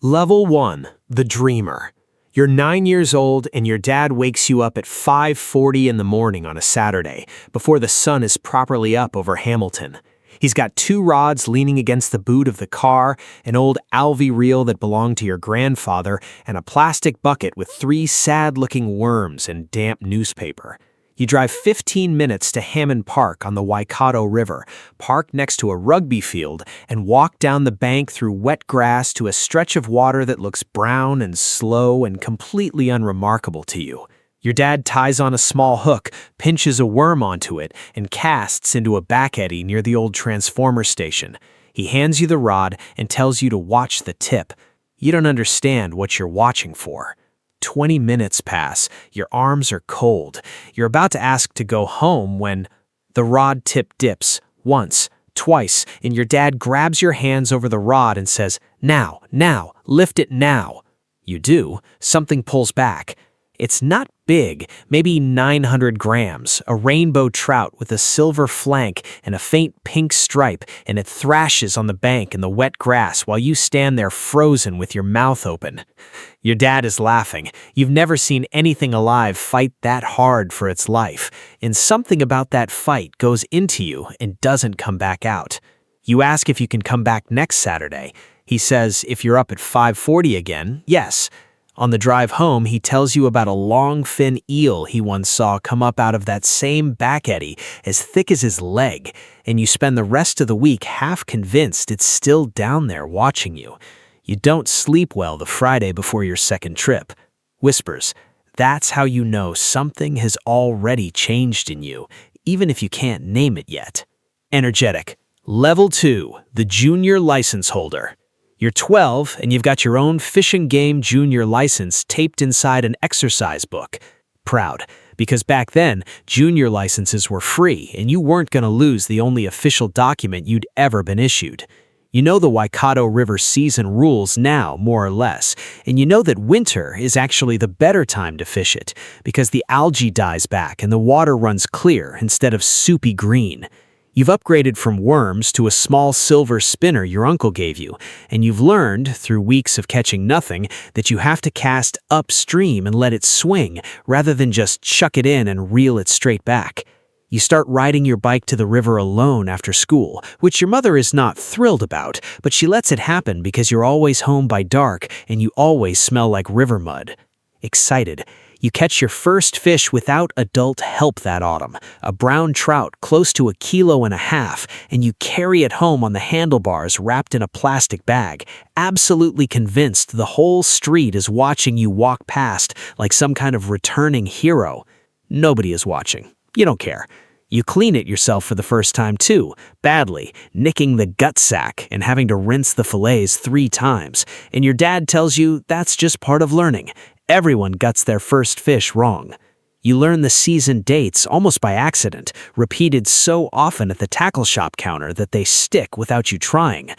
Level 1, the dreamer. You're 9 years old and your dad wakes you up at 5:40 in the morning on a Saturday, before the sun is properly up over Hamilton. He's got 2 rods leaning against the boot of the car, an old Alvey reel that belonged to your grandfather, and a plastic bucket with 3 sad-looking worms and damp newspaper. You drive 15 minutes to Hammond Park on the Waikato River, park next to a rugby field, and walk down the bank through wet grass to a stretch of water that looks brown and slow and completely unremarkable to you. Your dad ties on a small hook, pinches a worm onto it, and casts into a back eddy near the old transformer station. He hands you the rod and tells you to watch the tip. You don't understand what you're watching for. 20 minutes pass, your arms are cold. You're about to ask to go home when the rod tip dips, once, twice, and your dad grabs your hands over the rod and says, "Now, lift it now." You do, something pulls back. It's not big, maybe 900 grams, a rainbow trout with a silver flank and a faint pink stripe, and it thrashes on the bank in the wet grass while you stand there frozen with your mouth open. Your dad is laughing. You've never seen anything alive fight that hard for its life, and something about that fight goes into you and doesn't come back out. You ask if you can come back next Saturday. He says if you're up at 5:40 again, yes. On the drive home, he tells you about a long fin eel he once saw come up out of that same back eddy, as thick as his leg, and you spend the rest of the week half convinced it's still down there watching you. You don't sleep well the Friday before your second trip. Whispers, that's how you know something has already changed in you, even if you can't name it yet. Energetic. Level 2, the junior license holder. You're 12 and you've got your own Fish and Game junior license taped inside an exercise book. Proud, because back then, junior licenses were free and you weren't going to lose the only official document you'd ever been issued. You know the Waikato River season rules now, more or less, and you know that winter is actually the better time to fish it because the algae dies back and the water runs clear instead of soupy green. You've upgraded from worms to a small silver spinner your uncle gave you, and you've learned, through weeks of catching nothing, that you have to cast upstream and let it swing, rather than just chuck it in and reel it straight back. You start riding your bike to the river alone after school, which your mother is not thrilled about, but she lets it happen because you're always home by dark and you always smell like river mud. Excited, you catch your first fish without adult help that autumn, a brown trout close to 1.5 kilos, and you carry it home on the handlebars wrapped in a plastic bag, absolutely convinced the whole street is watching you walk past like some kind of returning hero. Nobody is watching. You don't care. You clean it yourself for the first time too, badly, nicking the gut sack and having to rinse the fillets 3 times, and your dad tells you that's just part of learning. Everyone guts their first fish wrong. You learn the season dates almost by accident, repeated so often at the tackle shop counter that they stick without you trying.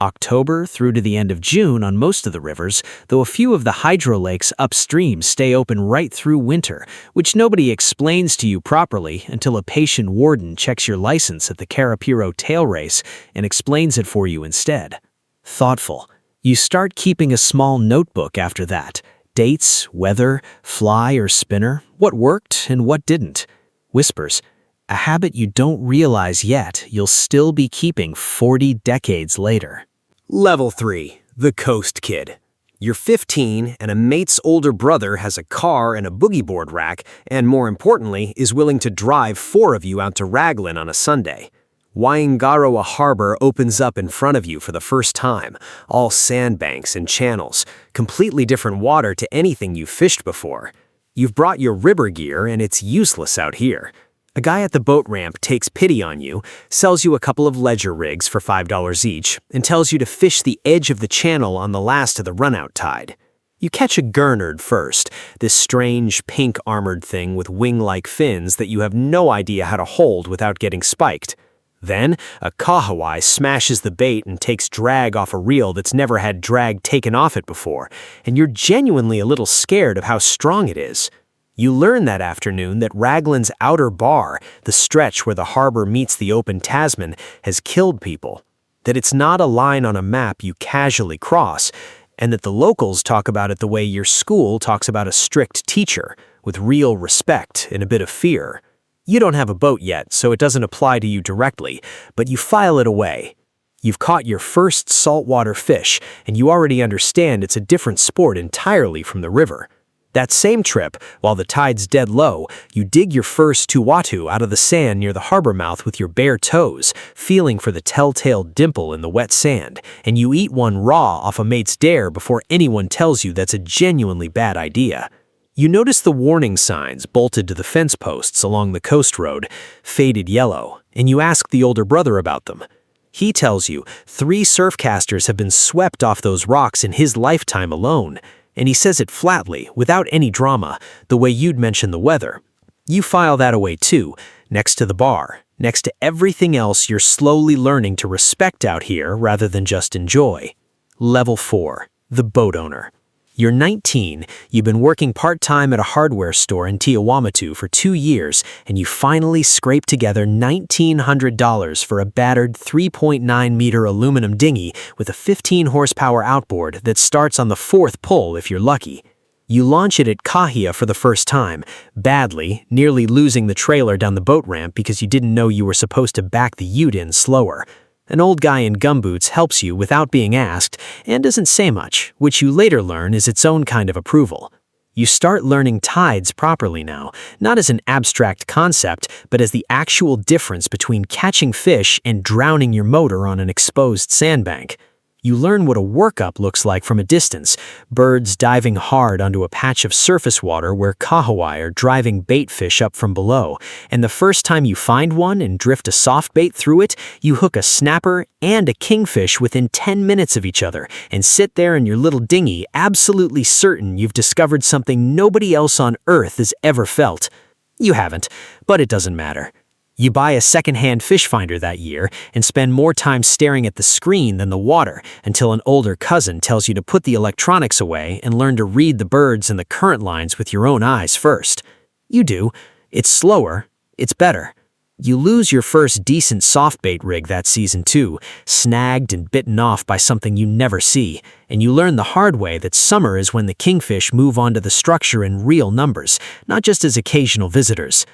October through to the end of June on most of the rivers, though a few of the hydro lakes upstream stay open right through winter, which nobody explains to you properly until a patient warden checks your license at the Carapiro tail race and explains it for you instead. Thoughtful. You start keeping a small notebook after that. Dates, weather, fly or spinner, what worked and what didn't. Whispers, a habit you don't realize yet you'll still be keeping 40 decades later. Level 3, the Coast Kid. You're 15 and a mate's older brother has a car and a boogie board rack and, more importantly, is willing to drive 4 of you out to Raglan on a Sunday. Waikato Harbour opens up in front of you for the first time, all sandbanks and channels, completely different water to anything you've fished before. You've brought your river gear and it's useless out here. A guy at the boat ramp takes pity on you, sells you a couple of ledger rigs for $5 each, and tells you to fish the edge of the channel on the last of the runout tide. You catch a gurnard first, this strange pink armored thing with wing-like fins that you have no idea how to hold without getting spiked. Then, a kahawai smashes the bait and takes drag off a reel that's never had drag taken off it before, and you're genuinely a little scared of how strong it is. You learn that afternoon that Raglan's outer bar, the stretch where the harbor meets the open Tasman, has killed people. That it's not a line on a map you casually cross, and that the locals talk about it the way your school talks about a strict teacher, with real respect and a bit of fear. You don't have a boat yet, so it doesn't apply to you directly, but you file it away. You've caught your first saltwater fish, and you already understand it's a different sport entirely from the river. That same trip, while the tide's dead low, you dig your first tuatu out of the sand near the harbor mouth with your bare toes, feeling for the telltale dimple in the wet sand, and you eat one raw off a mate's dare before anyone tells you that's a genuinely bad idea. You notice the warning signs bolted to the fence posts along the coast road, faded yellow, and you ask the older brother about them. He tells you 3 surfcasters have been swept off those rocks in his lifetime alone, and he says it flatly, without any drama, the way you'd mention the weather. You file that away too, next to the bar, next to everything else you're slowly learning to respect out here rather than just enjoy. Level 4, the boat owner. You're 19, you've been working part-time at a hardware store in Tiawamatu for 2 years, and you finally scrape together $1,900 for a battered 3.9-meter aluminum dinghy with a 15-horsepower outboard that starts on the 4th pull if you're lucky. You launch it at Kahia for the first time, badly, nearly losing the trailer down the boat ramp because you didn't know you were supposed to back the ute in slower. An old guy in gumboots helps you without being asked and doesn't say much, which you later learn is its own kind of approval. You start learning tides properly now, not as an abstract concept, but as the actual difference between catching fish and drowning your motor on an exposed sandbank. You learn what a workup looks like from a distance, birds diving hard onto a patch of surface water where kahawai are driving bait fish up from below, and the first time you find one and drift a soft bait through it, you hook a snapper and a kingfish within 10 minutes of each other and sit there in your little dinghy absolutely certain you've discovered something nobody else on Earth has ever felt. You haven't, but it doesn't matter. You buy a second-hand fish finder that year and spend more time staring at the screen than the water until an older cousin tells you to put the electronics away and learn to read the birds and the current lines with your own eyes first. You do. It's slower. It's better. You lose your first decent softbait rig that season too, snagged and bitten off by something you never see, and you learn the hard way that summer is when the kingfish move onto the structure in real numbers, not just as occasional visitors.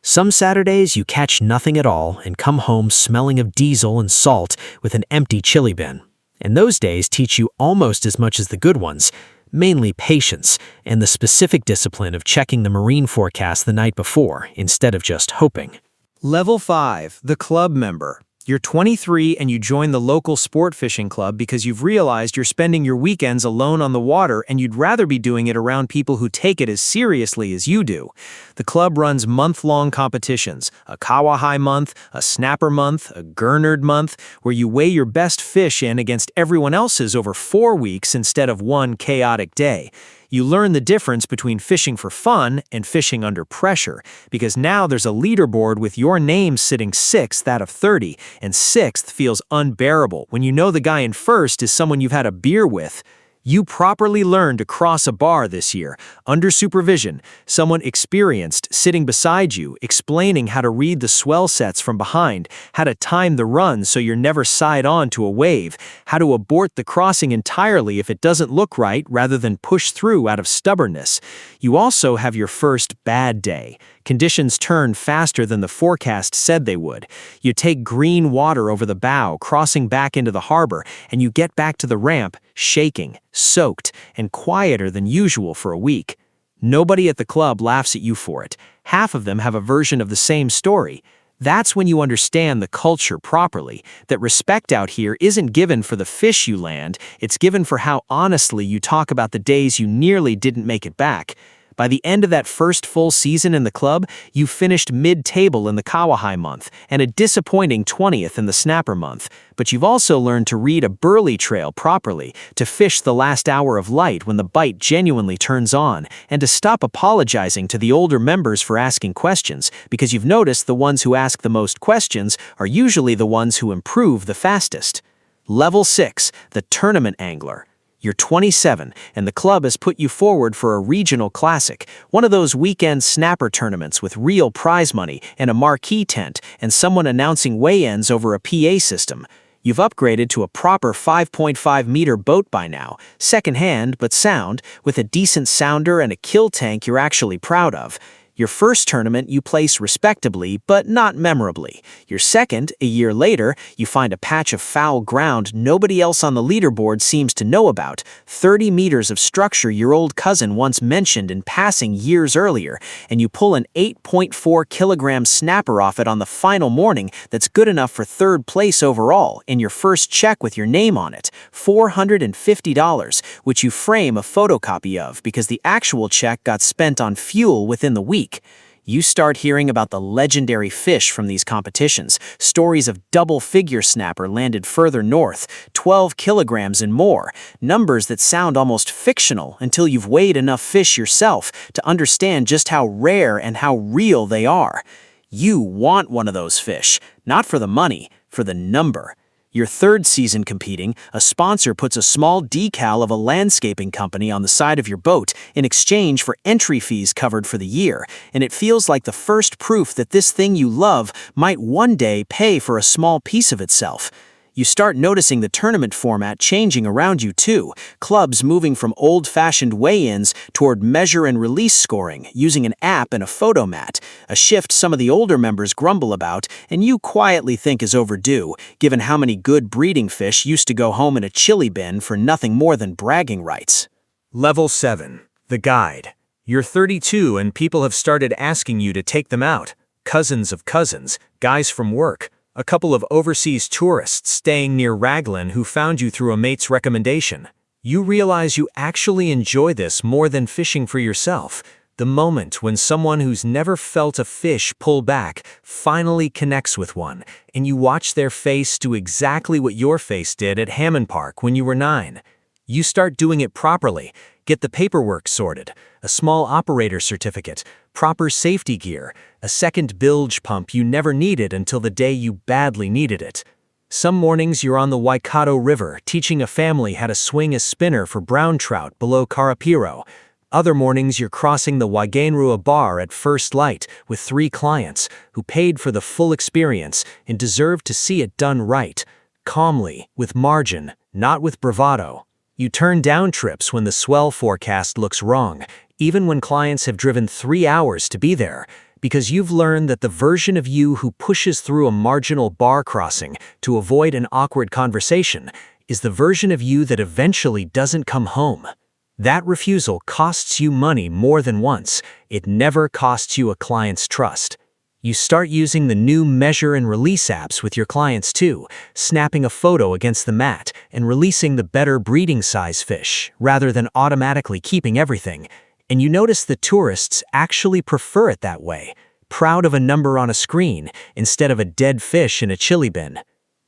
Some Saturdays you catch nothing at all and come home smelling of diesel and salt with an empty chili bin. And those days teach you almost as much as the good ones, mainly patience and the specific discipline of checking the marine forecast the night before instead of just hoping. Level 5, the club member. You're 23 and you join the local sport fishing club because you've realized you're spending your weekends alone on the water and you'd rather be doing it around people who take it as seriously as you do. The club runs month-long competitions, a kawahai month, a snapper month, a gurnard month, where you weigh your best fish in against everyone else's over 4 weeks instead of one chaotic day. You learn the difference between fishing for fun and fishing under pressure, because now there's a leaderboard with your name sitting 6th out of 30, and 6th feels unbearable when you know the guy in 1st is someone you've had a beer with. You properly learned to cross a bar this year, under supervision, someone experienced sitting beside you, explaining how to read the swell sets from behind, how to time the run so you're never side on to a wave, how to abort the crossing entirely if it doesn't look right rather than push through out of stubbornness. You also have your first bad day. Conditions turn faster than the forecast said they would. You take green water over the bow, crossing back into the harbor, and you get back to the ramp, shaking, soaked, and quieter than usual for a week. Nobody at the club laughs at you for it. Half of them have a version of the same story. That's when you understand the culture properly, that respect out here isn't given for the fish you land, it's given for how honestly you talk about the days you nearly didn't make it back. By the end of that first full season in the club, you finished mid-table in the Kawahai month and a disappointing 20th in the Snapper month. But you've also learned to read a burley trail properly, to fish the last hour of light when the bite genuinely turns on, and to stop apologizing to the older members for asking questions, because you've noticed the ones who ask the most questions are usually the ones who improve the fastest. Level 6, the Tournament Angler. You're 27, and the club has put you forward for a regional classic, one of those weekend snapper tournaments with real prize money and a marquee tent and someone announcing weigh-ins over a PA system. You've upgraded to a proper 5.5-meter boat by now, second-hand but sound, with a decent sounder and a kill tank you're actually proud of. Your first tournament you place respectably, but not memorably. Your second, a year later, you find a patch of foul ground nobody else on the leaderboard seems to know about, 30 meters of structure your old cousin once mentioned in passing years earlier, and you pull an 8.4-kilogram snapper off it on the final morning that's good enough for third place overall in your first check with your name on it, $450, which you frame a photocopy of because the actual check got spent on fuel within the week. You start hearing about the legendary fish from these competitions, stories of double-figure snapper landed further north, 12 kilograms and more, numbers that sound almost fictional until you've weighed enough fish yourself to understand just how rare and how real they are. You want one of those fish, not for the money, for the number. Your third season competing, a sponsor puts a small decal of a landscaping company on the side of your boat in exchange for entry fees covered for the year, and it feels like the first proof that this thing you love might one day pay for a small piece of itself. You start noticing the tournament format changing around you too, clubs moving from old-fashioned weigh-ins toward measure and release scoring using an app and a photo mat, a shift some of the older members grumble about and you quietly think is overdue, given how many good breeding fish used to go home in a chili bin for nothing more than bragging rights. Level 7. The Guide. You're 32 and people have started asking you to take them out. Cousins of cousins, guys from work, a couple of overseas tourists staying near Raglan who found you through a mate's recommendation. You realize you actually enjoy this more than fishing for yourself. The moment when someone who's never felt a fish pull back finally connects with one, and you watch their face do exactly what your face did at Hammond Park when you were 9. You start doing it properly, get the paperwork sorted, a small operator certificate, proper safety gear, a second bilge pump you never needed until the day you badly needed it. Some mornings you're on the Waikato River teaching a family how to swing a spinner for brown trout below Karapiro. Other mornings you're crossing the Waiganrua bar at first light with 3 clients who paid for the full experience and deserved to see it done right, calmly, with margin, not with bravado. You turn down trips when the swell forecast looks wrong, even when clients have driven 3 hours to be there, because you've learned that the version of you who pushes through a marginal bar crossing to avoid an awkward conversation is the version of you that eventually doesn't come home. That refusal costs you money more than once. It never costs you a client's trust. You start using the new measure and release apps with your clients too, snapping a photo against the mat and releasing the better breeding size fish rather than automatically keeping everything. And you notice the tourists actually prefer it that way, proud of a number on a screen instead of a dead fish in a chili bin.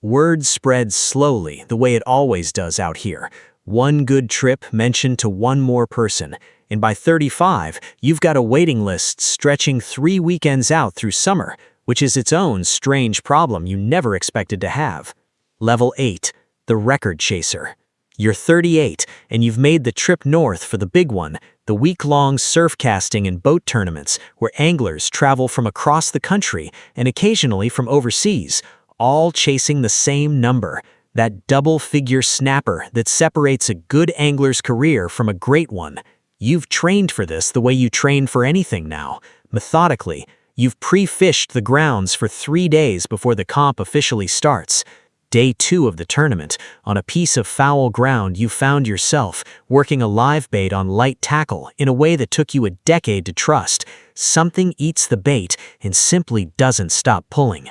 Word spreads slowly the way it always does out here. One good trip mentioned to one more person. And by 35, you've got a waiting list stretching 3 weekends out through summer, which is its own strange problem you never expected to have. Level 8. The Record Chaser. You're 38, and you've made the trip north for the big one, the week-long surf casting and boat tournaments where anglers travel from across the country and occasionally from overseas, all chasing the same number, that double-figure snapper that separates a good angler's career from a great one. You've trained for this the way you train for anything now. Methodically, you've pre-fished the grounds for 3 days before the comp officially starts. Day 2 of the tournament, on a piece of foul ground you found yourself working a live bait on light tackle in a way that took you a decade to trust. Something eats the bait and simply doesn't stop pulling.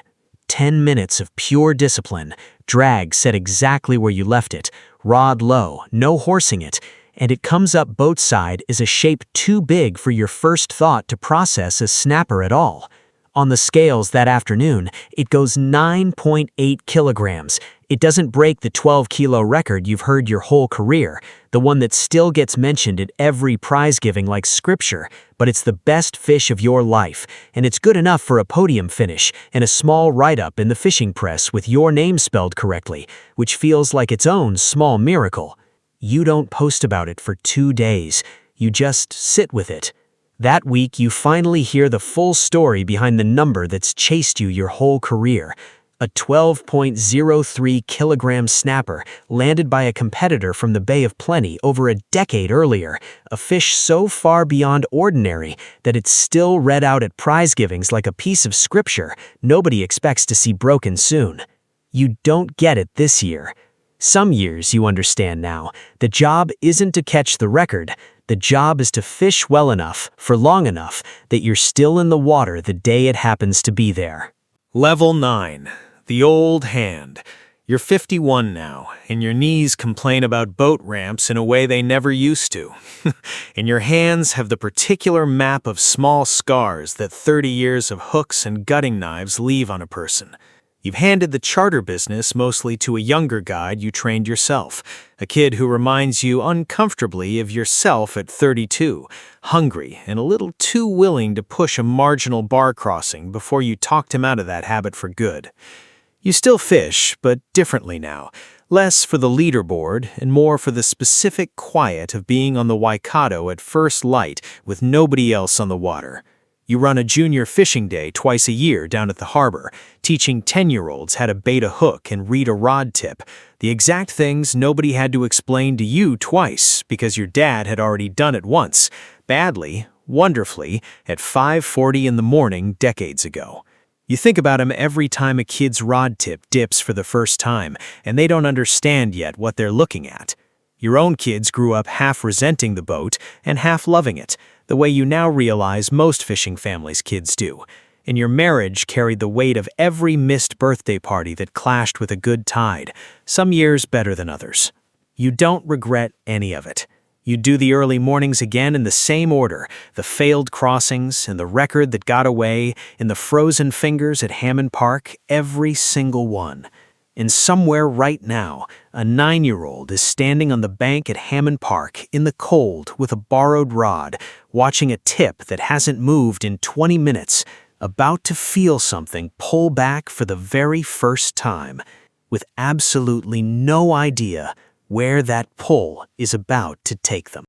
10 minutes of pure discipline, drag set exactly where you left it, rod low, no horsing it, and it comes up boat side is a shape too big for your first thought to process as snapper at all. On the scales that afternoon, it goes 9.8 kilograms. It doesn't break the 12-kilo record you've heard your whole career, the one that still gets mentioned at every prize giving like scripture, but it's the best fish of your life, and it's good enough for a podium finish and a small write-up in the fishing press with your name spelled correctly, which feels like its own small miracle. You don't post about it for 2 days. You just sit with it. That week, you finally hear the full story behind the number that's chased you your whole career. A 12.03 kilogram snapper landed by a competitor from the Bay of Plenty over a decade earlier, a fish so far beyond ordinary that it's still read out at prize givings like a piece of scripture nobody expects to see broken soon. You don't get it this year. Some years, you understand now, the job isn't to catch the record. The job is to fish well enough, for long enough, that you're still in the water the day it happens to be there. Level 9. The old hand. You're 51 now, and your knees complain about boat ramps in a way they never used to. And your hands have the particular map of small scars that 30 years of hooks and gutting knives leave on a person. You've handed the charter business mostly to a younger guide you trained yourself, a kid who reminds you uncomfortably of yourself at 32, hungry and a little too willing to push a marginal bar crossing before you talked him out of that habit for good. You still fish, but differently now, less for the leaderboard and more for the specific quiet of being on the Waikato at first light with nobody else on the water. You run a junior fishing day twice a year down at the harbor, teaching 10-year-olds how to bait a hook and read a rod tip, the exact things nobody had to explain to you twice because your dad had already done it once, badly, wonderfully, at 5:40 in the morning decades ago. You think about him every time a kid's rod tip dips for the first time, and they don't understand yet what they're looking at. Your own kids grew up half resenting the boat and half loving it, the way you now realize most fishing families' kids do. And your marriage carried the weight of every missed birthday party that clashed with a good tide, some years better than others. You don't regret any of it. You do the early mornings again in the same order, the failed crossings and the record that got away, in the frozen fingers at Hammond Park, every single one. And somewhere right now, a 9-year-old is standing on the bank at Hammond Park in the cold with a borrowed rod, watching a tip that hasn't moved in 20 minutes, about to feel something pull back for the very first time, with absolutely no idea where that pull is about to take them.